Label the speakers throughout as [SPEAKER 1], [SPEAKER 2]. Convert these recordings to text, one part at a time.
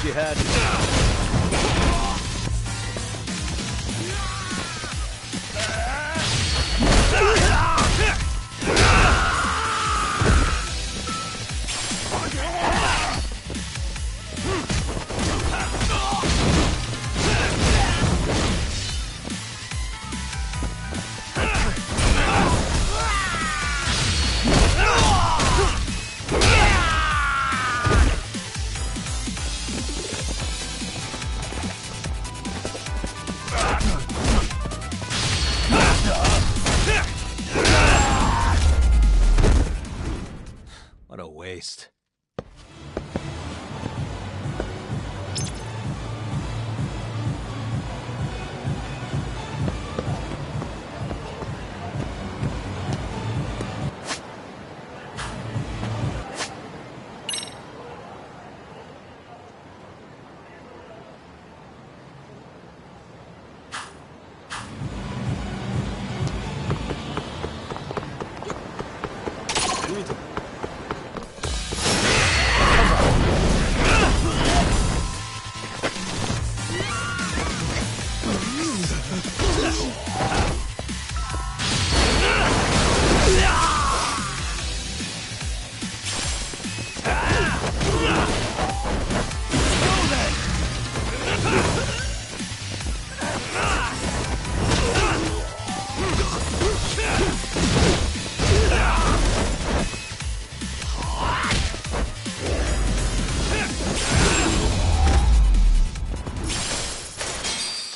[SPEAKER 1] Wish you had. What a waste.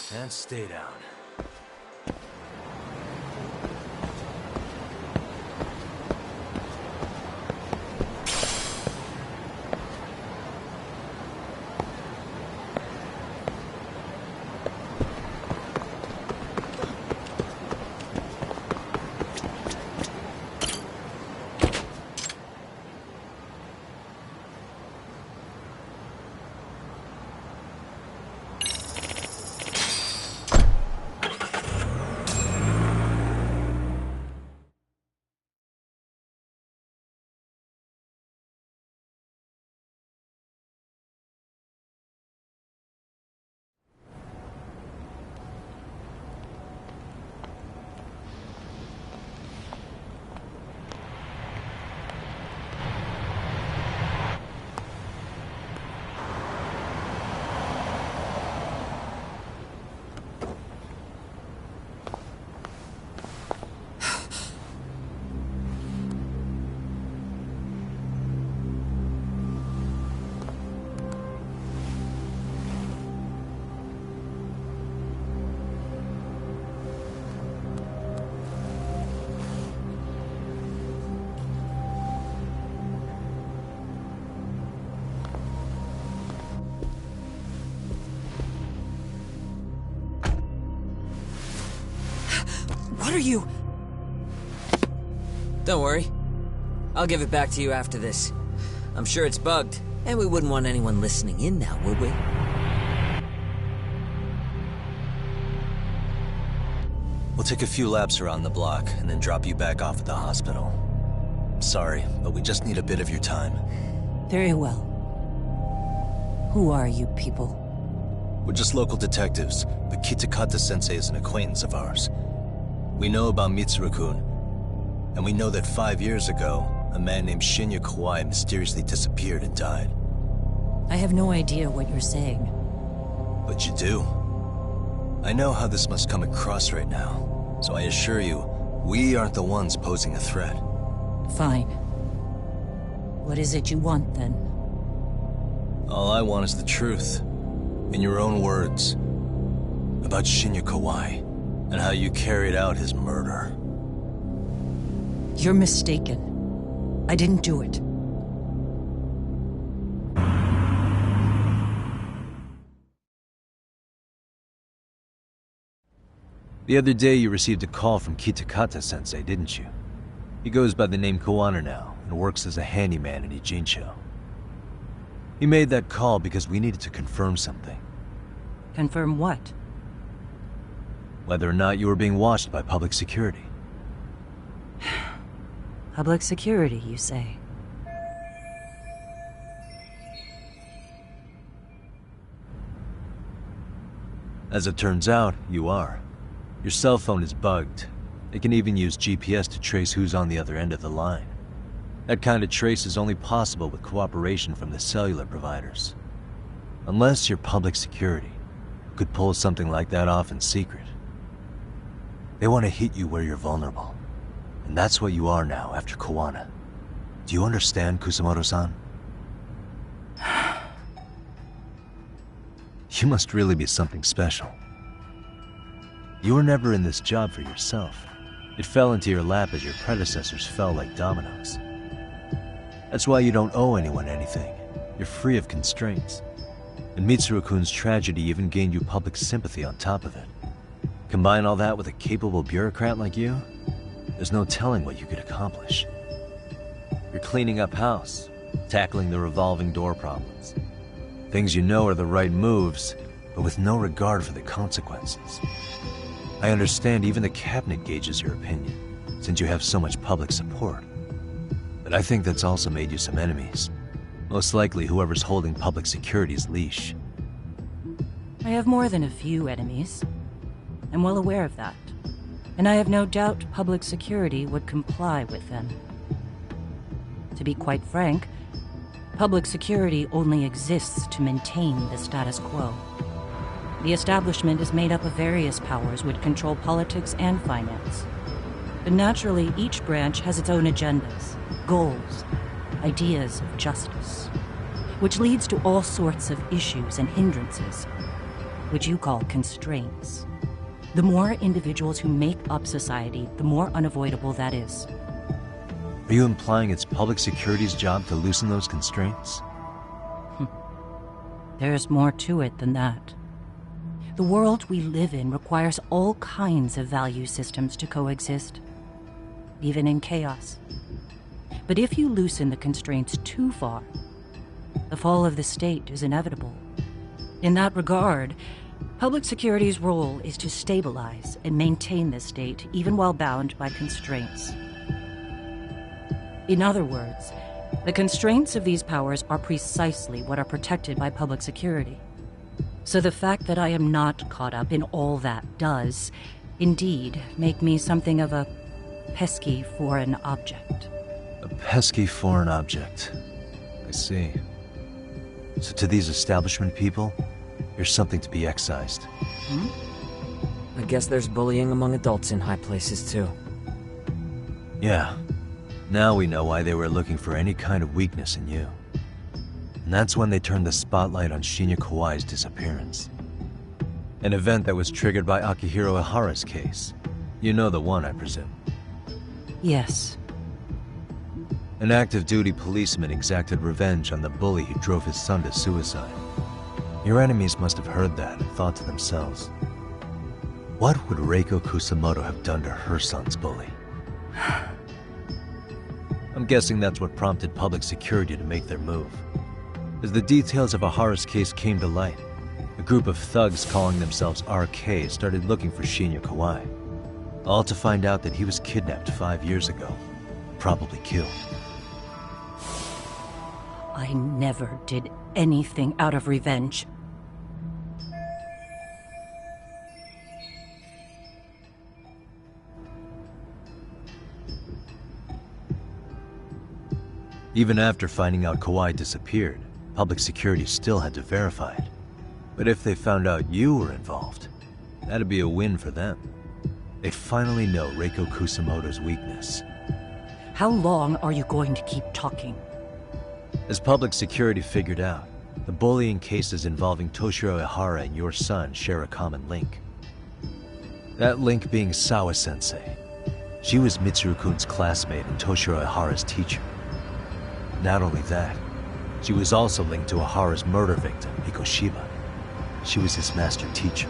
[SPEAKER 1] And stay down.
[SPEAKER 2] What are you? Don't worry. I'll give it back to you after this. I'm sure it's bugged, and we wouldn't want anyone listening in now, would we?
[SPEAKER 1] We'll take a few laps around the block, and then drop you back off at the hospital. Sorry, but we just need a bit of your time.
[SPEAKER 3] Very well. Who are you people?
[SPEAKER 1] We're just local detectives, but Kitakata-sensei is an acquaintance of ours. We know about Mitsuru-kun, and we know that 5 years ago, a man named Shinya Kawai mysteriously disappeared and died.
[SPEAKER 3] I have no idea what you're saying.
[SPEAKER 1] But you do. I know how this must come across right now, so I assure you, we aren't the ones posing a threat.
[SPEAKER 3] Fine. What is it you want, then?
[SPEAKER 1] All I want is the truth. In your own words. About Shinya Kawai, and how you carried out his murder.
[SPEAKER 3] You're mistaken. I didn't do it.
[SPEAKER 1] The other day you received a call from Kitakata-sensei, didn't you? He goes by the name Koano now, and works as a handyman in Ijincho. He made that call because we needed to confirm something.
[SPEAKER 3] Confirm what?
[SPEAKER 1] Whether or not you were being watched by public security.
[SPEAKER 3] Public security, you say?
[SPEAKER 1] As it turns out, you are. Your cell phone is bugged. It can even use GPS to trace who's on the other end of the line. That kind of trace is only possible with cooperation from the cellular providers. Unless you're public security, could pull something like that off in secret. They want to hit you where you're vulnerable. And that's what you are now after Kawana. Do you understand, Kusamoto-san? You must really be something special. You were never in this job for yourself. It fell into your lap as your predecessors fell like dominoes. That's why you don't owe anyone anything. You're free of constraints. And Mitsuru-kun's tragedy even gained you public sympathy on top of it. Combine all that with a capable bureaucrat like you, there's no telling what you could accomplish. You're cleaning up house, tackling the revolving door problems. Things you know are the right moves, but with no regard for the consequences. I understand even the cabinet gauges your opinion, since you have so much public support. But I think that's also made you some enemies. Most likely whoever's holding public security's leash.
[SPEAKER 3] I have more than a few enemies. I'm well aware of that. And I have no doubt public security would comply with them. To be quite frank, public security only exists to maintain the status quo. The establishment is made up of various powers which control politics and finance. But naturally, each branch has its own agendas, goals, ideas of justice, which leads to all sorts of issues and hindrances, which you call constraints. The more individuals who make up society, the more unavoidable that is.
[SPEAKER 1] Are you implying it's public security's job to loosen those constraints?
[SPEAKER 3] There's more to it than that. The world we live in requires all kinds of value systems to coexist, even in chaos. But if you loosen the constraints too far, the fall of the state is inevitable. In that regard, public security's role is to stabilize and maintain the state, even while bound by constraints. In other words, the constraints of these powers are precisely what are protected by public security. So the fact that I am not caught up in all that does, indeed, make me something of a pesky foreign object.
[SPEAKER 1] A pesky foreign object. I see. So to these establishment people, you're something to be excised.
[SPEAKER 2] I guess there's bullying among adults in high places, too.
[SPEAKER 1] Yeah. Now we know why they were looking for any kind of weakness in you. And that's when they turned the spotlight on Shinya Kawai's disappearance. An event that was triggered by Akihiro Ihara's case. You know the one, I presume.
[SPEAKER 3] Yes.
[SPEAKER 1] An active-duty policeman exacted revenge on the bully who drove his son to suicide. Your enemies must have heard that and thought to themselves, what would Reiko Kusamoto have done to her son's bully? I'm guessing that's what prompted public security to make their move. As the details of Ihara's case came to light, a group of thugs calling themselves RK started looking for Shinya Kawai, all to find out that he was kidnapped 5 years ago, probably killed.
[SPEAKER 3] I never did anything out of revenge.
[SPEAKER 1] Even after finding out Kawai disappeared, public security still had to verify it. But if they found out you were involved, that'd be a win for them. They'd finally know Reiko Kusamoto's weakness.
[SPEAKER 3] How long are you going to keep talking?
[SPEAKER 1] As public security figured out, the bullying cases involving Toshiro Ihara and your son share a common link. That link being Sawa-sensei. She was Mitsuru-kun's classmate and Toshiro Ihara's teacher. Not only that, she was also linked to Ihara's murder victim, Mikoshiba. She was his master teacher.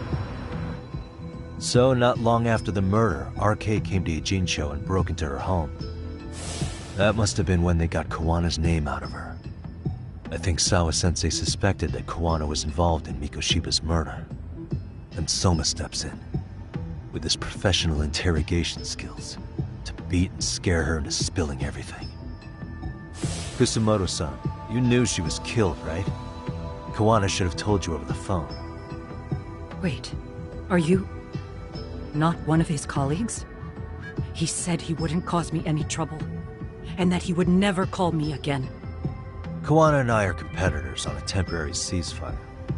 [SPEAKER 1] So, not long after the murder, RK came to Ijincho and broke into her home. That must have been when they got Kawana's name out of her. I think Sawa-sensei suspected that Kawana was involved in Mikoshiba's murder. And Soma steps in, with his professional interrogation skills, to beat and scare her into spilling everything. Kusamoto-san, you knew she was killed, right? Kawana should have told you over the phone.
[SPEAKER 3] Wait, Are you not one of his colleagues? He said he wouldn't cause me any trouble, and that he would never call me again.
[SPEAKER 1] Kawana and I are competitors on a temporary ceasefire.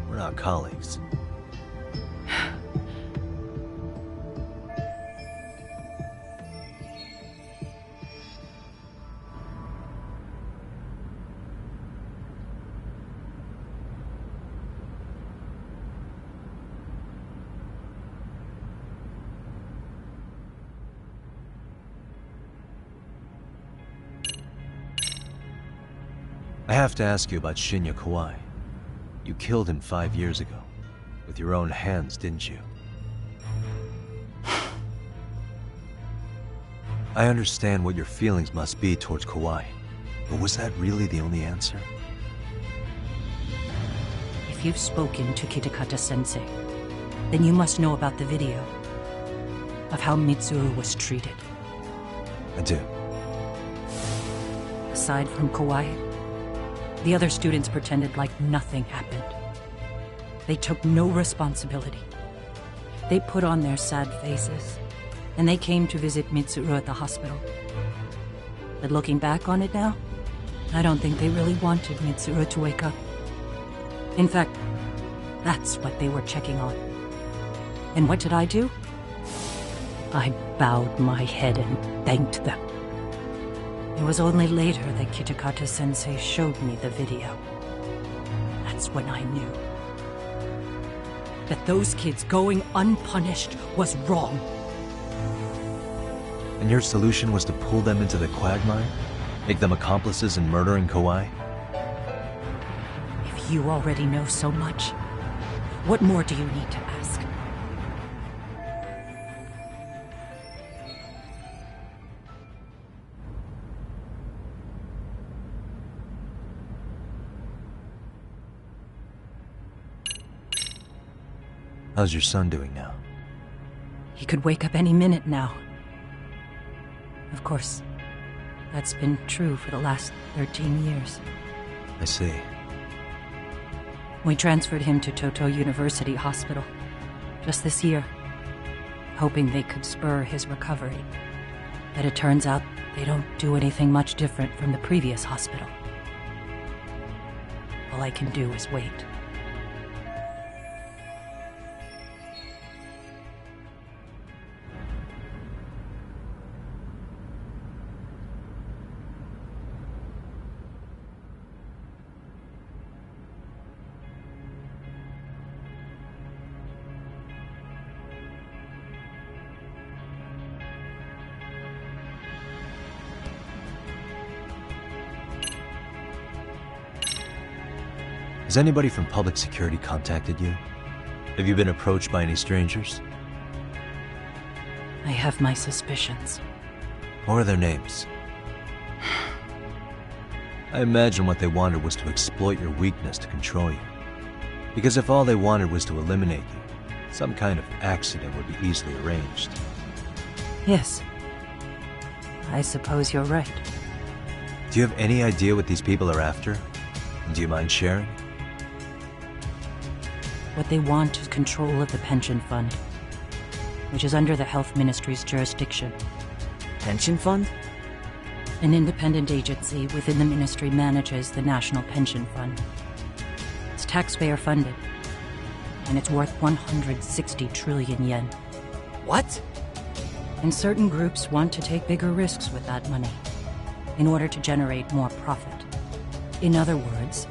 [SPEAKER 1] We're not colleagues. I have to ask you about Shinya Kawai. You killed him 5 years ago. With your own hands, didn't you? I understand what your feelings must be towards Kawai, but was that really the only answer?
[SPEAKER 3] If you've spoken to Kitakata-sensei, then you must know about the video of how Mitsuru was treated.
[SPEAKER 1] I do.
[SPEAKER 3] Aside from Kawai, the other students pretended like nothing happened. They took no responsibility. They put on their sad faces, and they came to visit Mitsuru at the hospital. But looking back on it now, I don't think they really wanted Mitsuru to wake up. In fact, that's what they were checking on. And what did I do? I bowed my head and thanked them. It was only later that Kitakata-sensei showed me the video. That's when I knew that those kids going unpunished was wrong.
[SPEAKER 1] And your solution was to pull them into the quagmire? Make them accomplices in murdering Kawai?
[SPEAKER 3] If you already know so much, what more do you need to ask?
[SPEAKER 1] How's your son doing now?
[SPEAKER 3] He could wake up any minute now. Of course, that's been true for the last 13 years.
[SPEAKER 1] I see.
[SPEAKER 3] We transferred him to Toto University Hospital just this year, hoping they could spur his recovery. But it turns out they don't do anything much different from the previous hospital. All I can do is wait.
[SPEAKER 1] Has anybody from public security contacted you? Have you been approached by any strangers?
[SPEAKER 3] I have my suspicions.
[SPEAKER 1] What are their names? I imagine what they wanted was to exploit your weakness to control you. Because if all they wanted was to eliminate you, some kind of accident would be easily arranged.
[SPEAKER 3] Yes. I suppose you're right.
[SPEAKER 1] Do you have any idea what these people are after? And do you mind sharing?
[SPEAKER 3] What they want is control of the pension fund, which is under the Health Ministry's jurisdiction.
[SPEAKER 2] Pension fund?
[SPEAKER 3] An independent agency within the ministry manages the National Pension Fund. It's taxpayer funded, and it's worth 160 trillion yen.
[SPEAKER 2] What?
[SPEAKER 3] And certain groups want to take bigger risks with that money in order to generate more profit. In other words,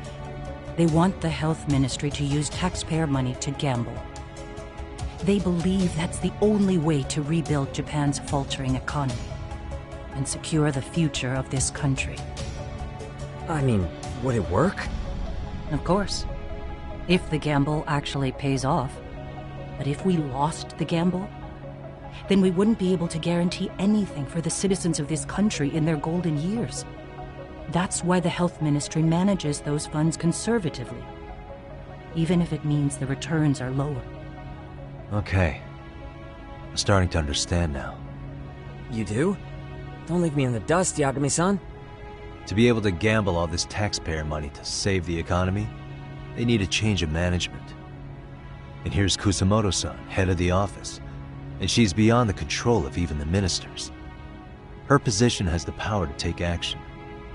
[SPEAKER 3] they want the health ministry to use taxpayer money to gamble. They believe that's the only way to rebuild Japan's faltering economy and secure the future of this country.
[SPEAKER 2] I mean, would it work?
[SPEAKER 3] Of course, if the gamble actually pays off. But if we lost the gamble, then we wouldn't be able to guarantee anything for the citizens of this country in their golden years. That's why the health ministry manages those funds conservatively, even if it means the returns are lower.
[SPEAKER 1] Okay. I'm starting to understand now.
[SPEAKER 2] You do? Don't leave me in the dust, Yagami-san.
[SPEAKER 1] To be able to gamble all this taxpayer money to save the economy, they need a change of management. And here's Kusamoto-san, head of the office, and she's beyond the control of even the ministers. Her position has the power to take action,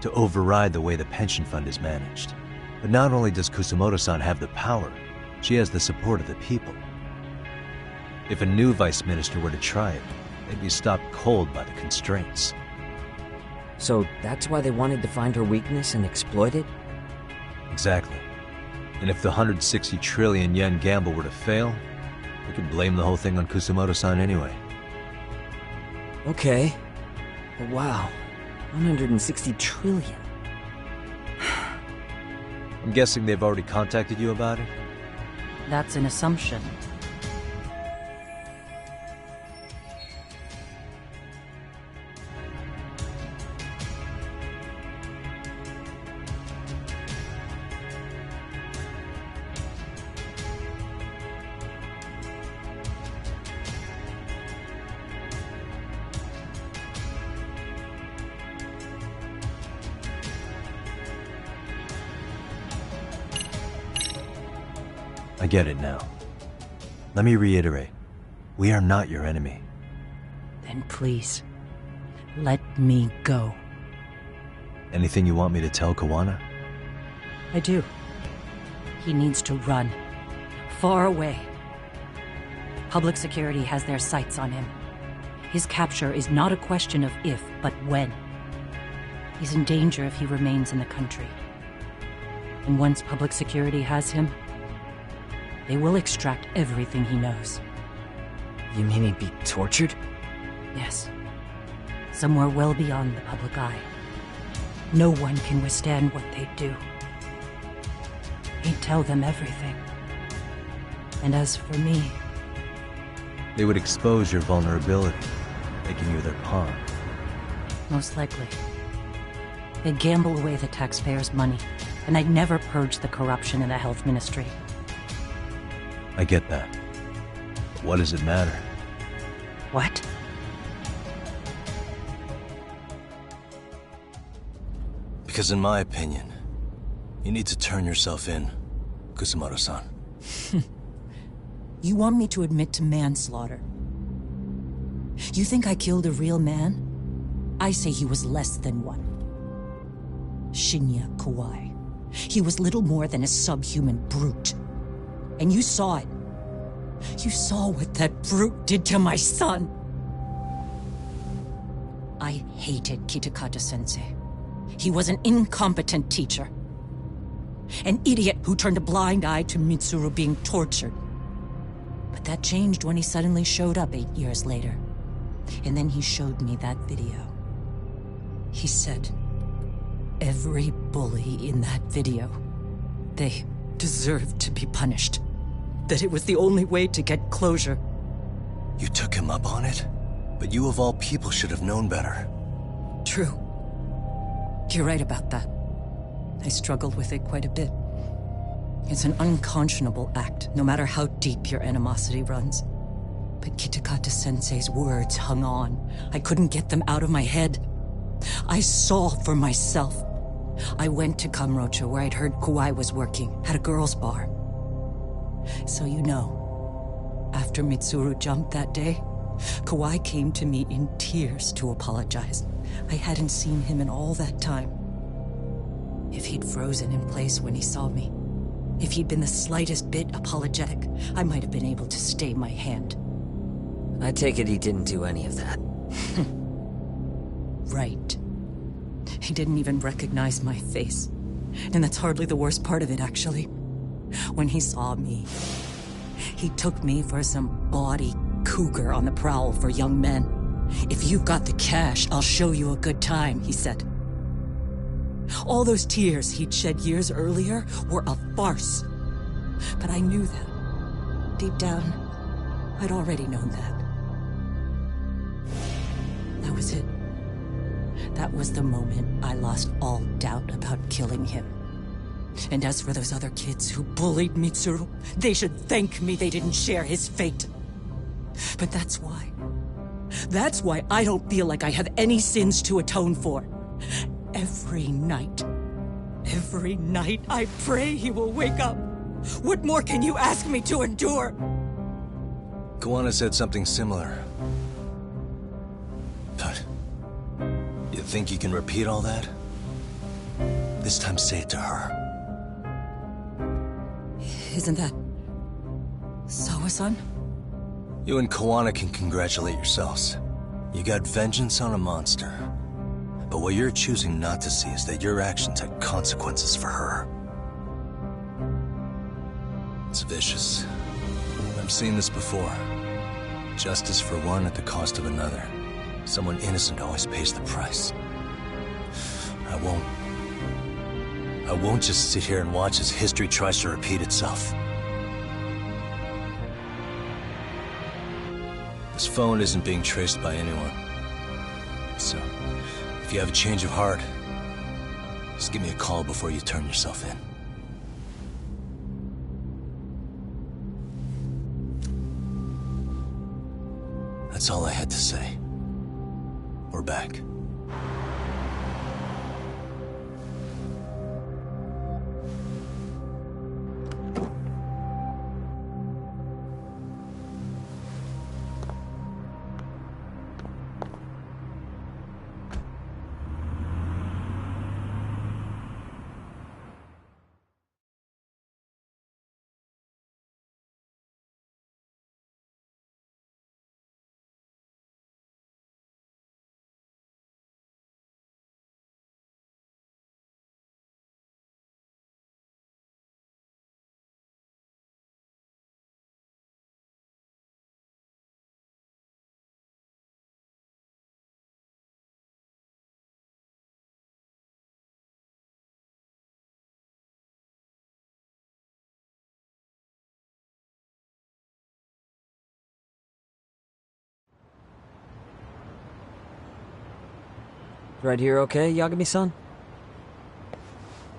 [SPEAKER 1] to override the way the pension fund is managed. But not only does Kusamoto-san have the power, she has the support of the people. If a new vice minister were to try it, they'd be stopped cold by the constraints.
[SPEAKER 2] So that's why they wanted to find her weakness and exploit it?
[SPEAKER 1] Exactly. And if the 160 trillion yen gamble were to fail, they could blame the whole thing on Kusamoto-san anyway.
[SPEAKER 2] Okay. But wow, 160 trillion.
[SPEAKER 1] I'm guessing they've already contacted you about it?
[SPEAKER 3] That's an assumption.
[SPEAKER 1] I get it now. Let me reiterate. We are not your enemy.
[SPEAKER 3] Then please, let me go.
[SPEAKER 1] Anything you want me to tell Kawana?
[SPEAKER 3] I do. He needs to run. Far away. Public security has their sights on him. His capture is not a question of if, but when. He's in danger if he remains in the country. And once public security has him, they will extract everything he knows.
[SPEAKER 2] You mean he'd be tortured?
[SPEAKER 3] Yes. Somewhere well beyond the public eye. No one can withstand what they do. He'd tell them everything. And as for me...
[SPEAKER 1] They would expose your vulnerability, making you their pawn.
[SPEAKER 3] Most likely. They'd gamble away the taxpayers' money, and I'd never purge the corruption in the health ministry.
[SPEAKER 1] I get that. But what does it matter?
[SPEAKER 3] What?
[SPEAKER 1] Because in my opinion, you need to turn yourself in, Kusamoto-san.
[SPEAKER 3] You want me to admit to manslaughter? You think I killed a real man? I say he was less than one. Shinya Kawai. He was little more than a subhuman brute. And you saw it. You saw what that brute did to my son. I hated Kitakata-sensei. He was an incompetent teacher. An idiot who turned a blind eye to Mitsuru being tortured. But that changed when he suddenly showed up 8 years later. And then he showed me that video. He said, every bully in that video, they deserved to be punished. That it was the only way to get closure.
[SPEAKER 1] You took him up on it? But you of all people should have known better.
[SPEAKER 3] True. You're right about that. I struggled with it quite a bit. It's an unconscionable act, no matter how deep your animosity runs. But Kitakata-sensei's words hung on. I couldn't get them out of my head. I saw for myself. I went to Kamurocho, where I'd heard Kawai was working, at a girls' bar. So you know, after Mitsuru jumped that day, Kawai came to me in tears to apologize. I hadn't seen him in all that time. If he'd frozen in place when he saw me, if he'd been the slightest bit apologetic, I might have been able to stay my hand.
[SPEAKER 2] I take it he didn't do any of that.
[SPEAKER 3] Right. He didn't even recognize my face. And that's hardly the worst part of it, actually. When he saw me, he took me for some bawdy cougar on the prowl for young men. If you've got the cash, I'll show you a good time, he said. All those tears he'd shed years earlier were a farce. But I knew that. Deep down, I'd already known that. That was it. That was the moment I lost all doubt about killing him. And as for those other kids who bullied Mitsuru, they should thank me they didn't share his fate. But that's why. That's why I don't feel like I have any sins to atone for. Every night I pray he will wake up
[SPEAKER 4] What more can you ask me to endure?
[SPEAKER 1] Kawana said something similar. But you think you can repeat all that? This time say it to her.
[SPEAKER 4] Isn't that... Sawa-san?
[SPEAKER 1] You and Kawana can congratulate yourselves. You got vengeance on a monster. But what you're choosing not to see is that your actions had consequences for her. It's vicious. I've seen this before. Justice for one at the cost of another. Someone innocent always pays the price. I won't just sit here and watch as history tries to repeat itself. This phone isn't being traced by anyone. So, if you have a change of heart, just give me a call before you turn yourself in. That's all I had to say. We're back.
[SPEAKER 2] Right here okay, Yagami-san?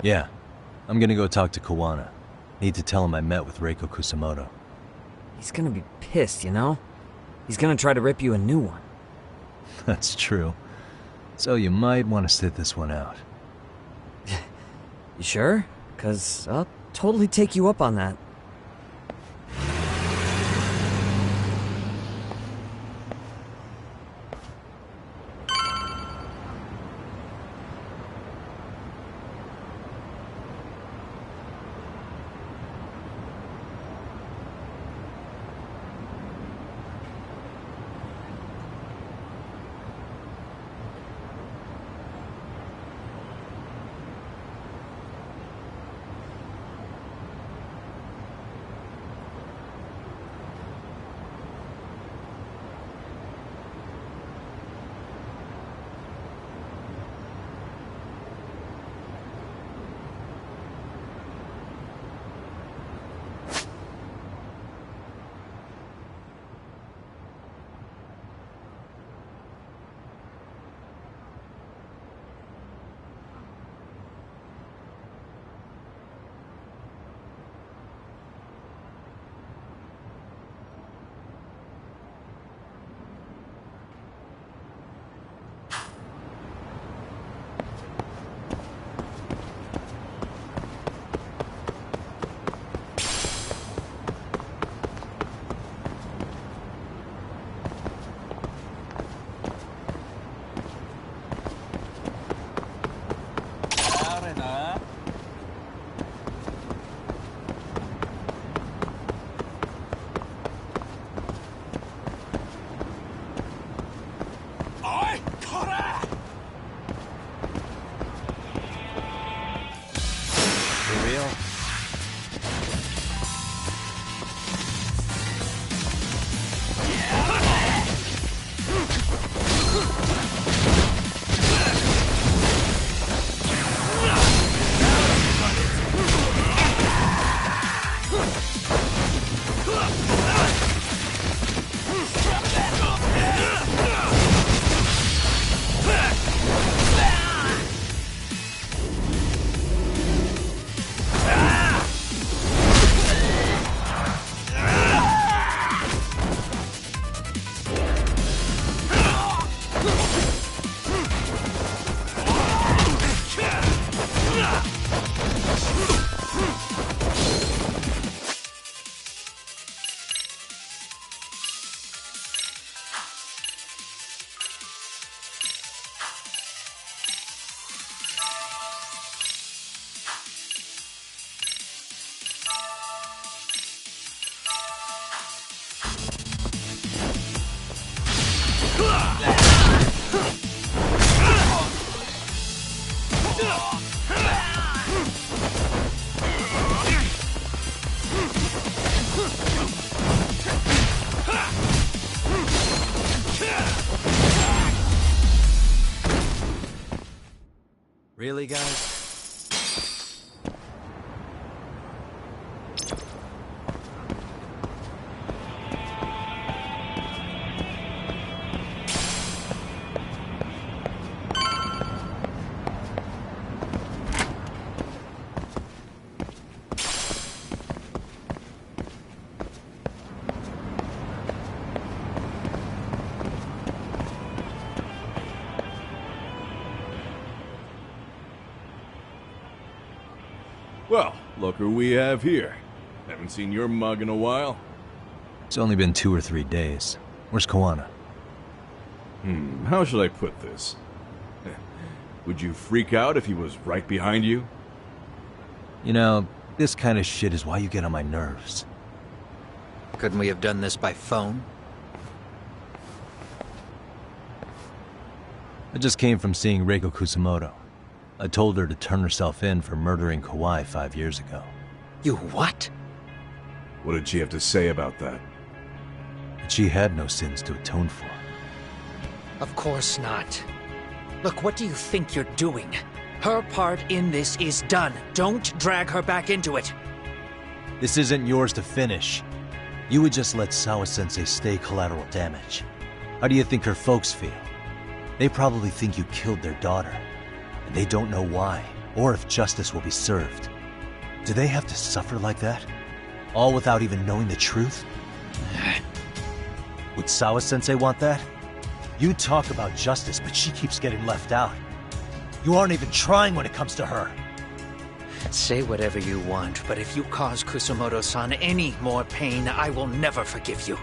[SPEAKER 1] Yeah. I'm gonna go talk to Kawana. Need to tell him I met with Reiko Kusamoto.
[SPEAKER 2] He's gonna be pissed, you know? He's gonna try to rip you a new one.
[SPEAKER 1] That's true. So you might want to sit this one out.
[SPEAKER 2] You sure? 'Cause I'll totally take you up on that.
[SPEAKER 1] Really, guys?
[SPEAKER 5] Well, look who we have here. Haven't seen your mug in a while.
[SPEAKER 1] It's only been 2 or 3 days. Where's Koana?
[SPEAKER 5] How should I put this? Would you freak out if he was right behind you?
[SPEAKER 1] You know, this kind of shit is why you get on my nerves.
[SPEAKER 6] Couldn't we have done this by phone?
[SPEAKER 1] I just came from seeing Reiko Kusamoto. I told her to turn herself in for murdering Kawai 5 years ago.
[SPEAKER 6] You what?
[SPEAKER 5] What did she have to say about that?
[SPEAKER 1] That she had no sins to atone for.
[SPEAKER 6] Of course not. Look, what do you think you're doing? Her part in this is done. Don't drag her back into it.
[SPEAKER 1] This isn't yours to finish. You would just let Sawa-sensei stay collateral damage. How do you think her folks feel? They probably think you killed their daughter. And they don't know why, or if justice will be served. Do they have to suffer like that? All without even knowing the truth? Would Sawa-sensei want that? You talk about justice, but she keeps getting left out. You aren't even trying when it comes to her.
[SPEAKER 6] Say whatever you want, but if you cause Kusamoto-san any more pain, I will never forgive you.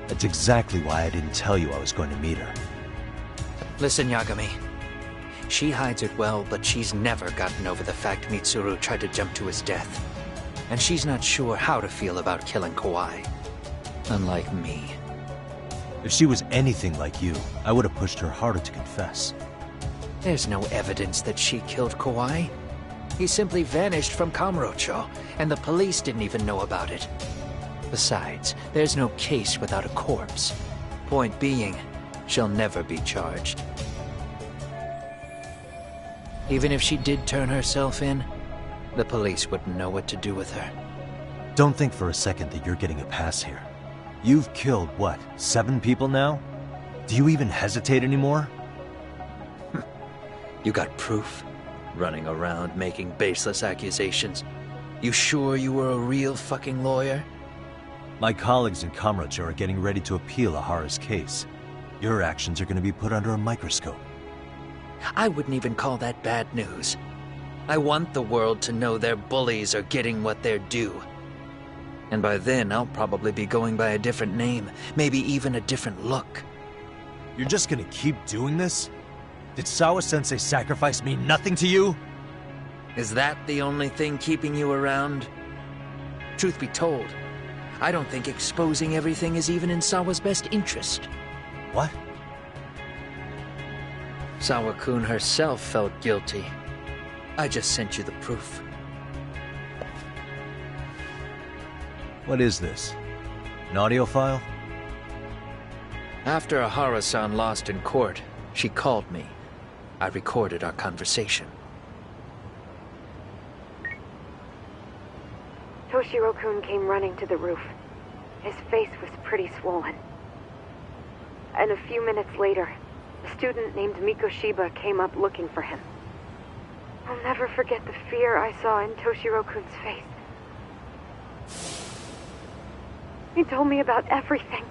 [SPEAKER 1] That's exactly why I didn't tell you I was going to meet her.
[SPEAKER 6] Listen, Yagami. She hides it well, but she's never gotten over the fact Mitsuru tried to jump to his death. And she's not sure how to feel about killing Kawai. Unlike me.
[SPEAKER 1] If she was anything like you, I would have pushed her harder to confess.
[SPEAKER 6] There's no evidence that she killed Kawai. He simply vanished from Kamurocho, and the police didn't even know about it. Besides, there's no case without a corpse. Point being, she'll never be charged. Even if she did turn herself in, the police wouldn't know what to do with her.
[SPEAKER 1] Don't think for a second that you're getting a pass here. You've killed, what, 7 people now? Do you even hesitate anymore?
[SPEAKER 6] You got proof? Running around making baseless accusations. You sure you were a real fucking lawyer?
[SPEAKER 1] My colleagues in Kamurocho are getting ready to appeal Ahara's case. Your actions are going to be put under a microscope.
[SPEAKER 6] I wouldn't even call that bad news. I want the world to know their bullies are getting what they're due. And by then, I'll probably be going by a different name, maybe even a different look.
[SPEAKER 1] You're just gonna keep doing this? Did Sawa-sensei sacrifice mean nothing to you?
[SPEAKER 6] Is that the only thing keeping you around? Truth be told, I don't think exposing everything is even in Sawa's best interest.
[SPEAKER 1] What?
[SPEAKER 6] Sawa-kun herself felt guilty. I just sent you the proof.
[SPEAKER 1] What is this? An audio file?
[SPEAKER 6] After Ahara-san lost in court, she called me. I recorded our conversation.
[SPEAKER 7] Toshiro-kun came running to the roof. His face was pretty swollen. And a few minutes later, a student named Mikoshiba came up looking for him. I'll never forget the fear I saw in Toshiro-kun's face. He told me about everything.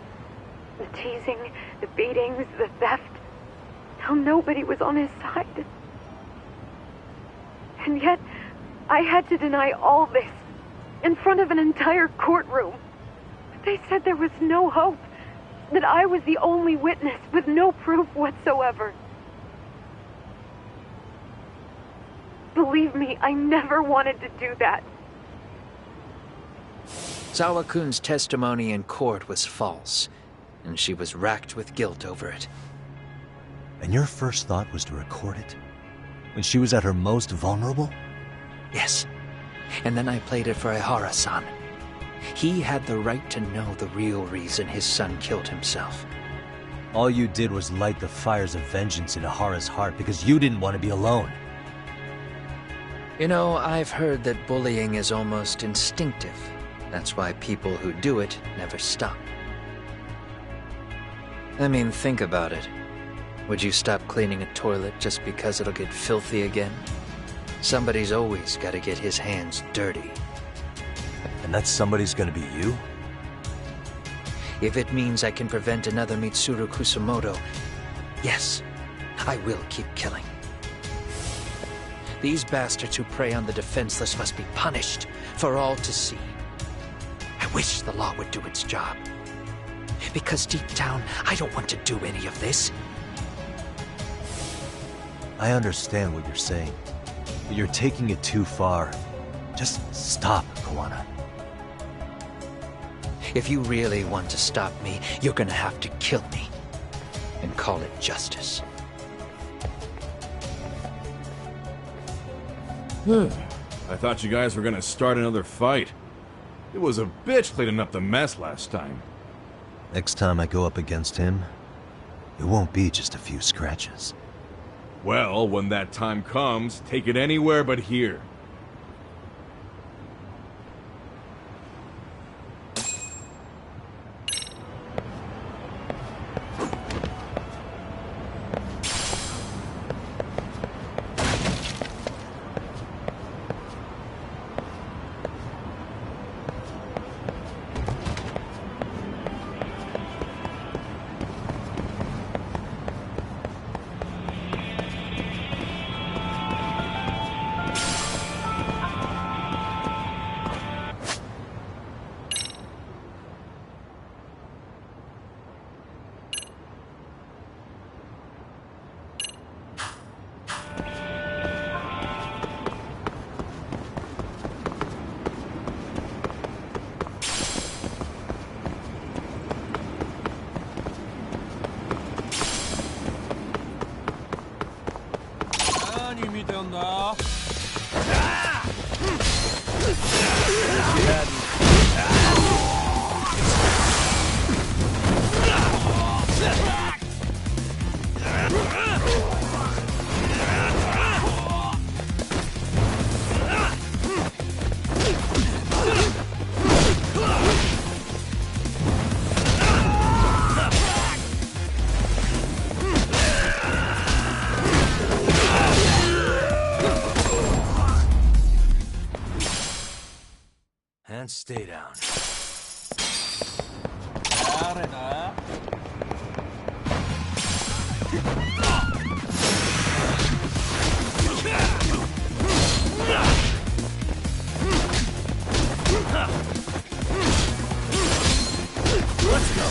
[SPEAKER 7] The teasing, the beatings, the theft. How nobody was on his side. And yet, I had to deny all this in front of an entire courtroom. They said there was no hope, that I was the only witness with no proof whatsoever. Believe me, I never wanted to do that.
[SPEAKER 6] Sawa-kun's testimony in court was false, and she was racked with guilt over it.
[SPEAKER 1] And your first thought was to record it? When she was at her most vulnerable?
[SPEAKER 6] Yes. And then I played it for Ahara-san. He had the right to know the real reason his son killed himself.
[SPEAKER 1] All you did was light the fires of vengeance in Ahara's heart because you didn't want to be alone.
[SPEAKER 6] You know, I've heard that bullying is almost instinctive. That's why people who do it never stop. I mean, think about it. Would you stop cleaning a toilet just because it'll get filthy again? Somebody's always got to get his hands dirty.
[SPEAKER 1] And that somebody's gonna be you?
[SPEAKER 6] If it means I can prevent another Mitsuru Kusamoto, yes, I will keep killing. These bastards who prey on the defenseless must be punished for all to see. I wish the law would do its job. Because deep down, I don't want to do any of this.
[SPEAKER 1] I understand what you're saying, but you're taking it too far. Just stop, Kawana.
[SPEAKER 6] If you really want to stop me, you're gonna have to kill me. And call it justice.
[SPEAKER 5] I thought you guys were gonna start another fight. It was a bitch cleaning up the mess last time.
[SPEAKER 1] Next time I go up against him, it won't be just a few scratches.
[SPEAKER 5] Well, when that time comes, take it anywhere but here.
[SPEAKER 1] And stay down. Let's go.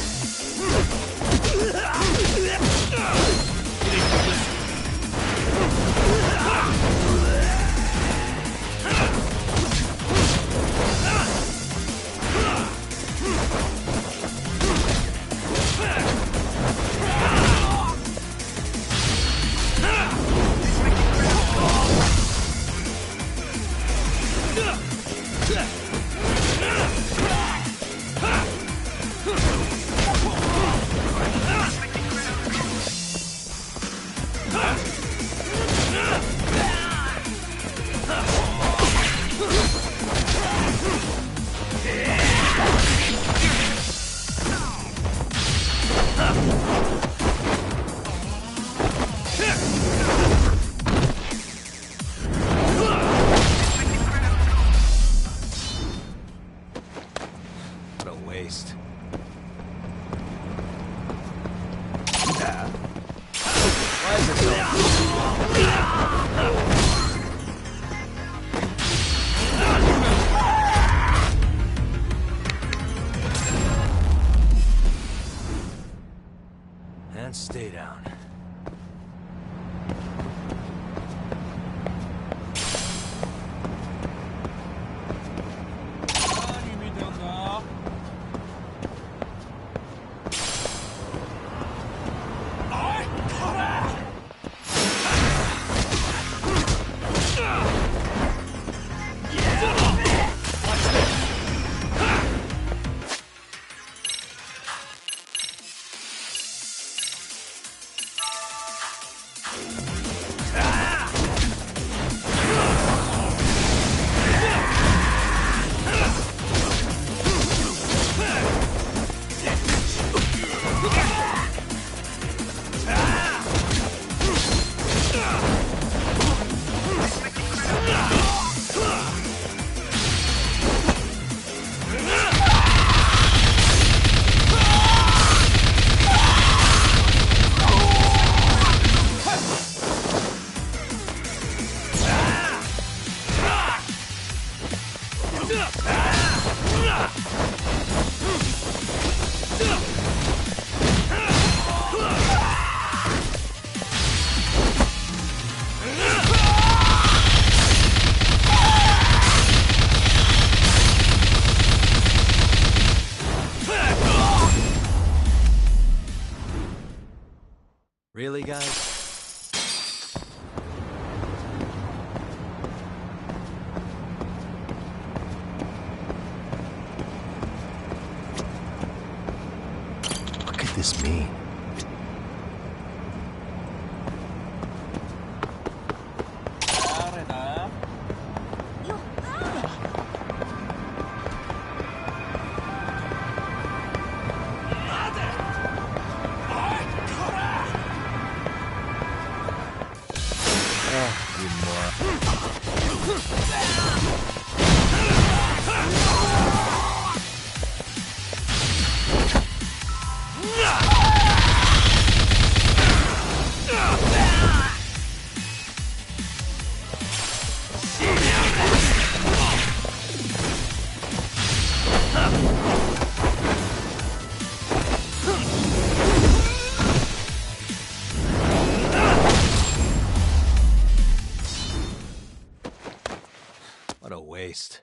[SPEAKER 1] What a waste.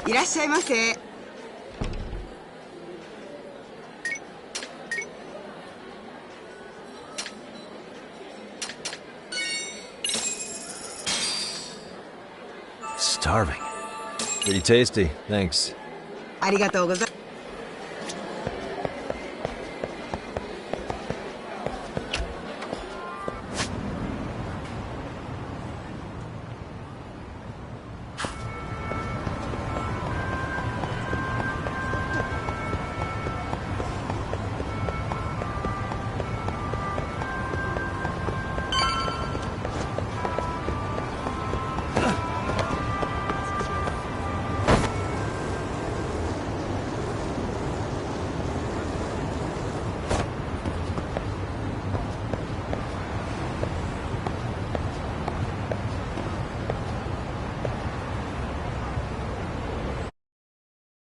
[SPEAKER 8] いらっしゃいませ。
[SPEAKER 1] Starving. Pretty tasty, thanks.
[SPEAKER 8] ありがとうございます。